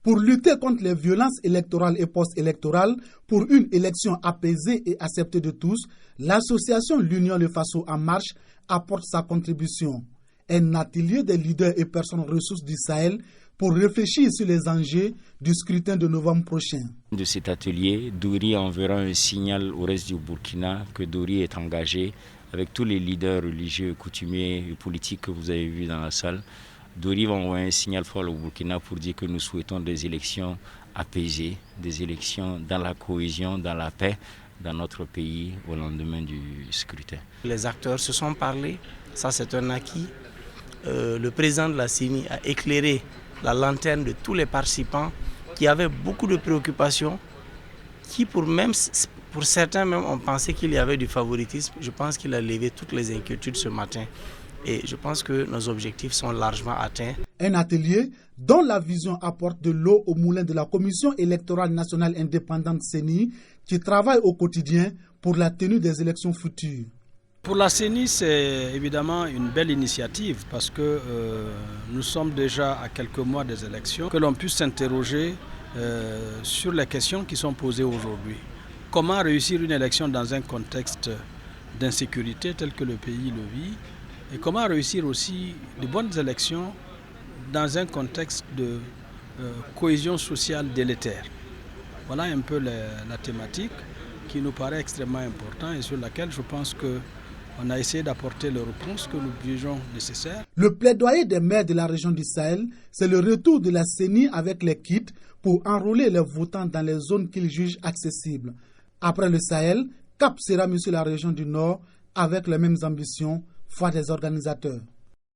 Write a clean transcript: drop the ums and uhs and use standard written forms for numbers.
Pour lutter contre les violences électorales et post-électorales, pour une élection apaisée et acceptée de tous, l'association L'Union Le Faso En Marche apporte sa contribution. Un atelier des leaders et personnes ressources du Sahel pour réfléchir sur les enjeux du scrutin de novembre prochain. De cet atelier, Douri enverra un signal au reste du Burkina que Douri est engagé avec tous les leaders religieux, coutumiers et politiques que vous avez vus dans la salle. Douri va envoyer un signal fort au Burkina pour dire que nous souhaitons des élections apaisées, des élections dans la cohésion, dans la paix, dans notre pays au lendemain du scrutin. Les acteurs se sont parlé, ça c'est un acquis. Le président de la CENI a éclairé la lanterne de tous les participants qui avaient beaucoup de préoccupations, qui pour certains même ont pensé qu'il y avait du favoritisme. Je pense qu'il a levé toutes les inquiétudes ce matin et je pense que nos objectifs sont largement atteints. Un atelier dont la vision apporte de l'eau au moulin de la Commission électorale nationale indépendante CENI qui travaille au quotidien pour la tenue des élections futures. Pour la CENI, c'est évidemment une belle initiative parce que nous sommes déjà à quelques mois des élections, que l'on puisse s'interroger sur les questions qui sont posées aujourd'hui. Comment réussir une élection dans un contexte d'insécurité tel que le pays le vit et comment réussir aussi de bonnes élections dans un contexte de cohésion sociale délétère. Voilà un peu la thématique qui nous paraît extrêmement importante et sur laquelle je pense qu'on a essayé d'apporter les réponses que nous jugeons nécessaires. Le plaidoyer des maires de la région du Sahel, c'est le retour de la CENI avec les kits pour enrôler les votants dans les zones qu'ils jugent accessibles. Après le Sahel, cap sera mis sur la région du Nord avec les mêmes ambitions, foi des organisateurs.